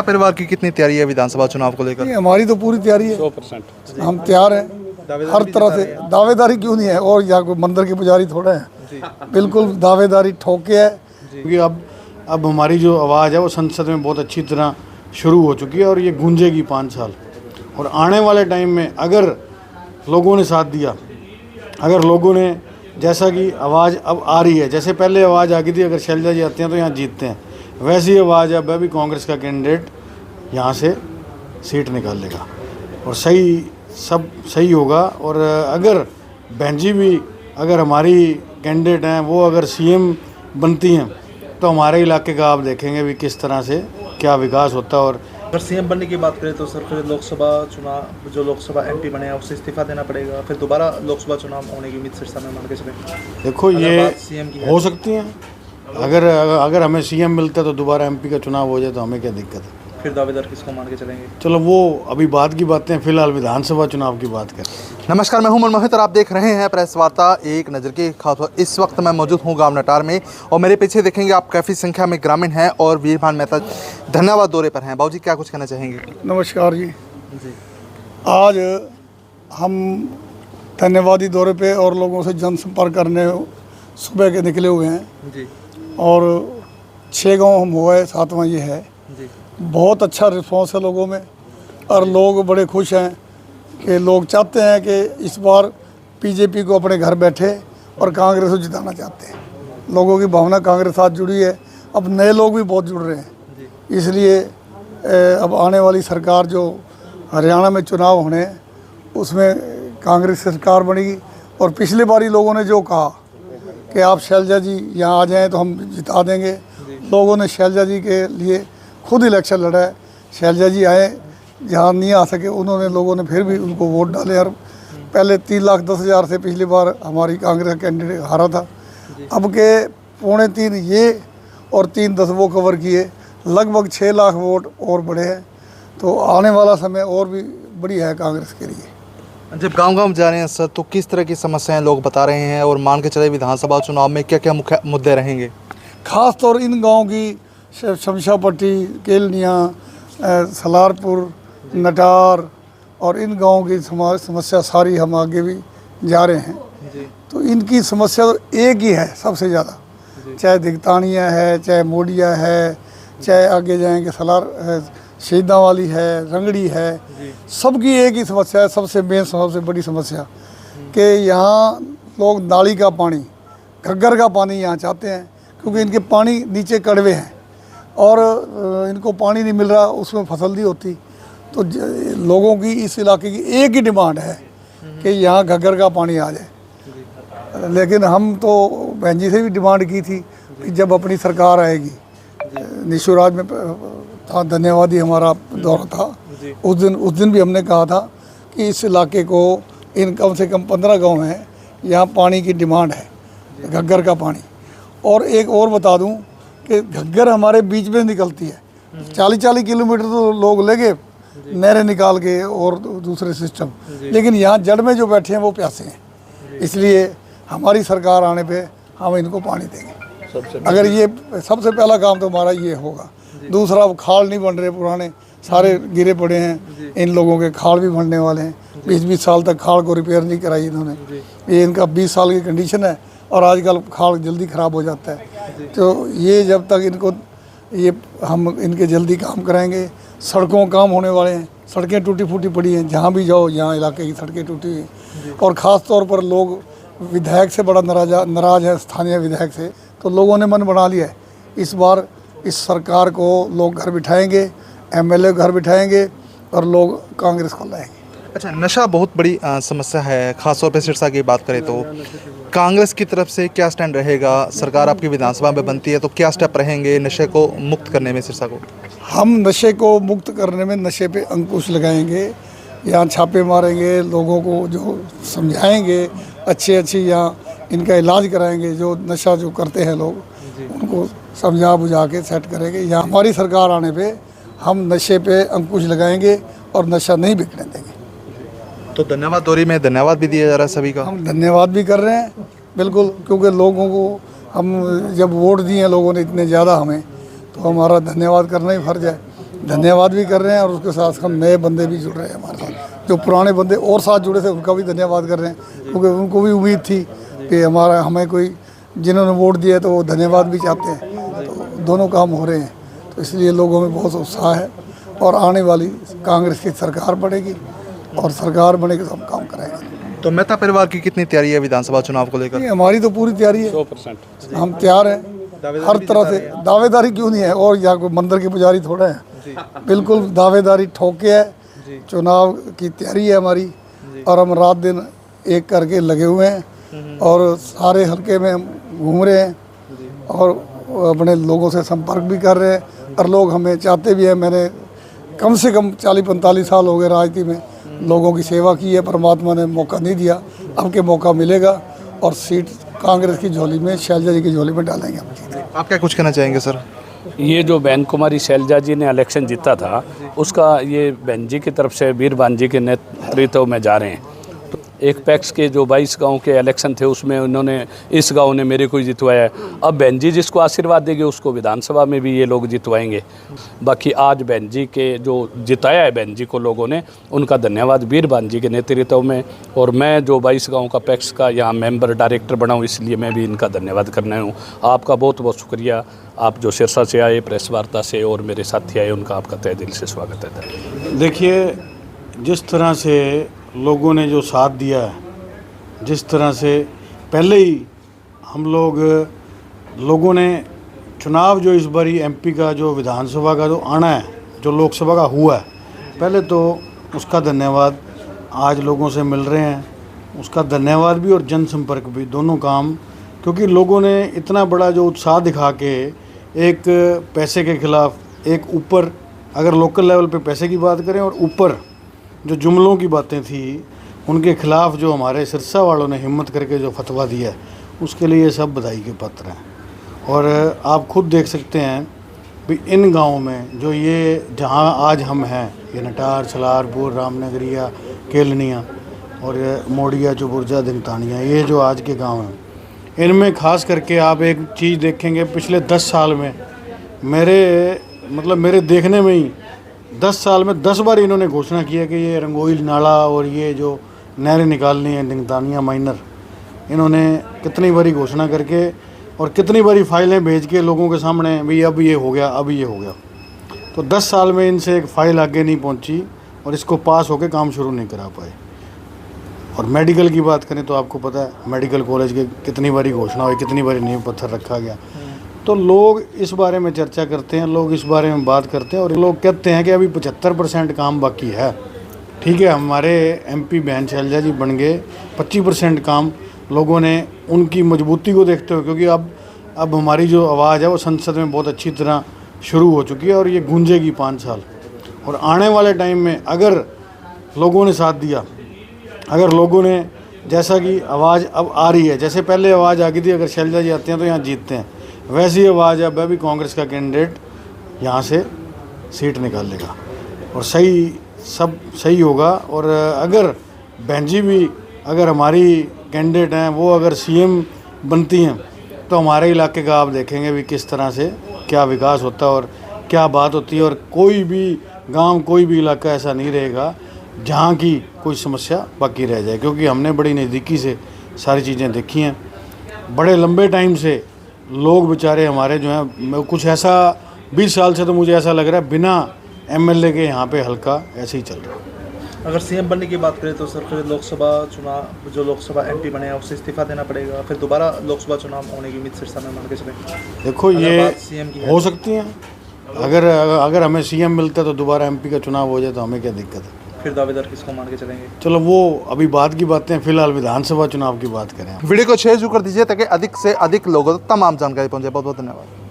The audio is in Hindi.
नेता परिवार की कितनी तैयारी है विधानसभा चुनाव को लेकर? हमारी तो पूरी तैयारी है, 100%। हम तैयार हैं हर तरह से। दावेदारी क्यों नहीं है, और यहाँ कोई मंदिर के पुजारी थोड़ा है, बिल्कुल दावेदारी ठोक के है। क्योंकि अब हमारी जो आवाज़ है वो संसद में बहुत अच्छी तरह शुरू हो चुकी है और ये गूंजेगी 5 साल। और आने वाले टाइम में अगर लोगों ने साथ दिया, अगर लोगों ने, जैसा कि आवाज़ अब आ रही है, जैसे पहले आवाज़ आ गई थी अगर शैलजा जी आते हैं तो यहाँ जीतते हैं, वैसी आवाज़ अब भी कांग्रेस का कैंडिडेट यहाँ से सीट निकाल लेगा और सब सही होगा। और अगर बहन जी भी अगर हमारी कैंडिडेट हैं, वो अगर सीएम बनती हैं तो हमारे इलाके का आप देखेंगे भी किस तरह से क्या विकास होता है। और अगर सीएम बनने की बात करें तो सर फिर लोकसभा चुनाव, जो लोकसभा एमपी बने हैं उससे इस्तीफा देना पड़ेगा, फिर दोबारा लोकसभा चुनाव होने की उम्मीद सिरसा में मान के चलें। देखो ये हो सकती हैं, अगर हमें सीएम मिलता है तो दोबारा एमपी का चुनाव हो जाए तो हमें क्या दिक्कत है? फिर दावेदार किसको मान के चलेंगे? चलो वो अभी बाद की बातें, फिलहाल विधानसभा चुनाव की बात करें। नमस्कार, मैं हूं मनमोहित और आप देख रहे हैं प्रेस वार्ता एक नज़र की खास। इस वक्त मैं मौजूद हूं गांव नटार में और मेरे पीछे देखेंगे आप काफ़ी संख्या में ग्रामीण हैं और वीरभान मेहता धन्यवाद दौरे पर हैं। बाबूजी क्या कुछ कहना चाहेंगे? नमस्कार जी। आज हम धन्यवादी दौरे पे और लोगों से जनसंपर्क करने सुबह के निकले हुए हैं जी। और 6 गांव हम हुए, 7वां ये है जी। बहुत अच्छा रिस्पांस है लोगों में और लोग बड़े खुश हैं कि लोग चाहते हैं कि इस बार बीजेपी को अपने घर बैठे और कांग्रेस को जिताना चाहते हैं। लोगों की भावना कांग्रेस साथ जुड़ी है, अब नए लोग भी बहुत जुड़ रहे हैं। इसलिए अब आने वाली सरकार जो हरियाणा में चुनाव होने हैं उसमें कांग्रेस सरकार बनेगी। और पिछली बारी लोगों ने जो कहा कि आप शैलजा जी यहाँ आ जाएं तो हम जिता देंगे, लोगों ने शैलजा जी के लिए खुद इलेक्शन लड़ा है। शैलजा जी आए, जहाँ नहीं आ सके उन्होंने, लोगों ने फिर भी उनको वोट डाले। और पहले 3,10,000 से पिछली बार हमारी कांग्रेस का कैंडिडेट हारा था, अब के 2.25 ये और 3-10 वो कवर किए, लगभग 6 लाख वोट और बढ़े हैं। तो आने वाला समय और भी बड़ी है कांग्रेस के लिए। जब गांव-गांव जा रहे हैं सर तो किस तरह की समस्याएं लोग बता रहे हैं और मान के चले विधानसभा चुनाव में क्या क्या मुख्य मुद्दे रहेंगे? ख़ास तौर इन गाँव की शमशापट्टी, केलनिया, सलारपुर, नटार और इन गाँव की समस्या सारी हम आगे भी जा रहे हैं। तो इनकी समस्या तो एक ही है सबसे ज़्यादा, चाहे दिगतानिया है, चाहे मोडिया है, चाहे आगे जाएंगे सलार शहीदा वाली है, रंगड़ी है, सबकी एक ही समस्या है। सबसे मेन, सबसे बड़ी समस्या कि यहाँ लोग नाली का पानी, घग्गर का पानी यहाँ चाहते हैं क्योंकि इनके पानी नीचे कड़वे हैं और इनको पानी नहीं मिल रहा, उसमें फसल नहीं होती। तो लोगों की इस इलाके की एक ही डिमांड है कि यहाँ घग्गर का पानी आ जाए। लेकिन हम तो बहन जी से भी डिमांड की थी कि जब अपनी सरकार आएगी, निशुराज में था, धन्यवादी हमारा दौरा था, उस दिन भी हमने कहा था कि इस इलाके को, इन कम से कम 15 गाँव हैं, यहाँ पानी की डिमांड है, घग्गर का पानी। और एक और बता दूं कि घग्गर हमारे बीच में निकलती है, 40-40 किलोमीटर तो लोग लगे नहरें निकाल के और दूसरे सिस्टम, लेकिन यहाँ जड़ में जो बैठे हैं वो प्यासे हैं। इसलिए हमारी सरकार आने पे हम इनको पानी देंगे। अगर ये सबसे पहला काम तो हमारा ये होगा। दूसरा, खाल नहीं बन रहे, पुराने सारे गिरे पड़े हैं, इन लोगों के खाल भी बनने वाले हैं। 20-20 साल तक खाल को रिपेयर नहीं कराई इन्होंने, ये इनका 20 साल की कंडीशन है और आजकल खाल जल्दी ख़राब हो जाता है। तो ये जब तक इनको, ये हम इनके जल्दी काम कराएंगे। सड़कों काम होने वाले हैं, सड़कें टूटी फूटी पड़ी हैं, जहाँ भी जाओ यहाँ इलाके की सड़कें टूटी हैं। और ख़ास तौर पर लोग विधायक से बड़ा नाराज़ है, स्थानीय विधायक से। तो लोगों ने मन बना लिया है, इस बार इस सरकार को लोग घर बिठाएंगे, एमएलए घर बिठाएंगे और लोग कांग्रेस को लाएंगे। अच्छा, नशा बहुत बड़ी समस्या है, खासतौर पे सिरसा की बात करें तो कांग्रेस की तरफ से क्या स्टैंड रहेगा? सरकार आपकी विधानसभा में बनती है तो क्या स्टेप रहेंगे नशे को मुक्त करने में सिरसा को? हम नशे को मुक्त करने में नशे पे अंकुश लगाएंगे, यहाँ छापे मारेंगे, लोगों को जो समझाएंगे, अच्छे यहाँ इनका इलाज कराएंगे। जो नशा जो करते हैं लोग उनको समझा बुझा के सेट करेंगे। यहाँ हमारी सरकार आने पे हम नशे पे अंकुश लगाएंगे और नशा नहीं बिकने देंगे। तो धन्यवाद दौरी में धन्यवाद भी दिया जा रहा है सभी का। हम धन्यवाद भी कर रहे हैं बिल्कुल, क्योंकि लोगों को हम जब वोट दिए हैं लोगों ने इतने ज़्यादा हमें, तो हमारा धन्यवाद करना ही फर्ज है। धन्यवाद भी कर रहे हैं और उसके साथ साथ नए बंदे भी जुड़ रहे हैं हमारे साथ। जो पुराने बंदे और साथ जुड़े थे उनका भी धन्यवाद कर रहे हैं, क्योंकि उनको भी उम्मीद थी कि हमें कोई जिन्होंने वोट दिया तो वो धन्यवाद भी चाहते हैं। तो दोनों काम हो रहे हैं, तो इसलिए लोगों में बहुत उत्साह है और आने वाली कांग्रेस की सरकार बढ़ेगी और सरकार बनेगी तो हम काम करेंगे। तो मेहता परिवार की कितनी तैयारी है विधानसभा चुनाव को लेकर? हमारी तो पूरी तैयारी है, 100%। हम तैयार हैं हर तरह से। दावेदारी क्यों नहीं है, और यहाँ कोई मंदिर के पुजारी थोड़ा है, बिल्कुल दावेदारी ठोके है। चुनाव की तैयारी है हमारी और हम रात दिन एक करके लगे हुए हैं और सारे हलके में हम घूम रहे हैं और अपने लोगों से संपर्क भी कर रहे हैं और लोग हमें चाहते भी हैं। मैंने कम से कम 40-45 साल हो गए राजनीति में, लोगों की सेवा की है, परमात्मा ने मौका नहीं दिया, अब के मौका मिलेगा और सीट कांग्रेस की झोली में, शैलजा जी की झोली में डालेंगे हम। आप क्या कुछ कहना चाहेंगे सर? ये जो बहन कुमारी शैलजा जी ने इलेक्शन जीता था, उसका ये बहन जी की तरफ से वीरबान जी के नेतृत्व में जा रहे हैं। तो एक पैक्स के जो 22 गांव के इलेक्शन थे उसमें उन्होंने इस गांव ने मेरे को ही जितवाया है। अब बहन जी जिसको आशीर्वाद देंगे उसको विधानसभा में भी ये लोग जितवाएंगे। बाकी आज बहन जी के जो जिताया है बहन जी को लोगों ने, उनका धन्यवाद वीरबान जी के नेतृत्व में। और मैं जो 22 गाँव का पैक्स का यहाँ मेंबर डायरेक्टर बना हूँ, इसलिए मैं भी इनका धन्यवाद करना हूँ। आपका बहुत बहुत शुक्रिया, आप जो सिरसा से आए प्रेस वार्ता से और मेरे साथी आए, उनका आपका तहे दिल से स्वागत है। देखिए, जिस तरह से लोगों ने जो साथ दिया है, जिस तरह से पहले ही हम लोगों ने चुनाव जो इस बारी एमपी का जो विधानसभा का जो आना है, जो लोकसभा का हुआ है, पहले तो उसका धन्यवाद आज लोगों से मिल रहे हैं, उसका धन्यवाद भी और जनसंपर्क भी, दोनों काम। क्योंकि लोगों ने इतना बड़ा जो उत्साह दिखा के एक पैसे के खिलाफ एक ऊपर, अगर लोकल लेवल पे पैसे की बात करें और ऊपर जो जुमलों की बातें थी उनके खिलाफ जो हमारे सिरसा वालों ने हिम्मत करके जो फतवा दिया है, उसके लिए सब बधाई के पात्र हैं। और आप खुद देख सकते हैं भी इन गाँव में जो ये जहाँ आज हम हैं, ये नटार, सलारपुर, रामनगरिया, केलनिया और मोड़िया, चुबुर्जा, दिंगतानिया, ये जो आज के गांव हैं, इनमें खास करके आप एक चीज़ देखेंगे, पिछले 10 साल में मेरे देखने में ही 10 साल में 10 बार इन्होंने घोषणा की है कि ये रंगोली नाला और ये जो नहरें निकालनी है दिंगतानिया माइनर, इन्होंने कितनी बारी घोषणा करके और कितनी बारी फाइलें भेज के लोगों के सामने भी अब ये हो गया, अब ये हो गया। तो 10 साल में इनसे एक फ़ाइल आगे नहीं पहुंची और इसको पास होकर काम शुरू नहीं करा पाए। और मेडिकल की बात करें तो आपको पता है मेडिकल कॉलेज के कितनी बारी घोषणा हुई, कितनी बारी नींव पत्थर रखा गया। तो लोग इस बारे में चर्चा करते हैं, लोग इस बारे में बात करते हैं और लोग कहते हैं कि अभी 75% काम बाकी है। ठीक है, हमारे एमपी बहन शैलजा जी बन गए, 25% काम लोगों ने उनकी मजबूती को देखते हुए, क्योंकि अब हमारी जो आवाज़ है वो संसद में बहुत अच्छी तरह शुरू हो चुकी है और ये गूंजेगी 5 साल। और आने वाले टाइम में अगर लोगों ने साथ दिया, अगर लोगों ने, जैसा कि आवाज़ अब आ रही है, जैसे पहले आवाज़ आ गई थी अगर शैलजा जी आते हैं तो यहाँ जीतते हैं, वैसी आवाज़ अब भी कांग्रेस का कैंडिडेट यहाँ से सीट निकाल लेगा और सब सही होगा। और अगर बहन जी भी अगर हमारी कैंडिडेट हैं, वो अगर सीएम बनती हैं तो हमारे इलाके का आप देखेंगे भी किस तरह से क्या विकास होता है और क्या बात होती है। और कोई भी गांव, कोई भी इलाका ऐसा नहीं रहेगा जहां की कोई समस्या बाकी रह जाए, क्योंकि हमने बड़ी नज़दीकी से सारी चीज़ें देखी हैं। बड़े लंबे टाइम से लोग बेचारे हमारे जो हैं, कुछ ऐसा 20 साल से तो मुझे ऐसा लग रहा है बिना एमएलए के यहाँ पे हल्का ऐसे ही चल रहा है। अगर सीएम बनने की बात करें तो सर फिर लोकसभा चुनाव, जो लोकसभा एमपी बने हैं उससे इस्तीफा देना पड़ेगा, फिर दोबारा लोकसभा चुनाव होने की उम्मीद सिरसा में मान के चलें। देखो ये हो सकती हैं, अगर हमें सीएम मिलता है तो दोबारा एमपी का चुनाव हो जाए तो हमें क्या दिक्कत है। फिर दावेदार किसको मान के चलेंगे? चलो वो अभी बाद की बातें, फिलहाल विधानसभा चुनाव की बात करें। वीडियो को शेयर जरूर कर दीजिए ताकि अधिक से अधिक लोगों तक तमाम जानकारी पहुंचे। बहुत बहुत धन्यवाद।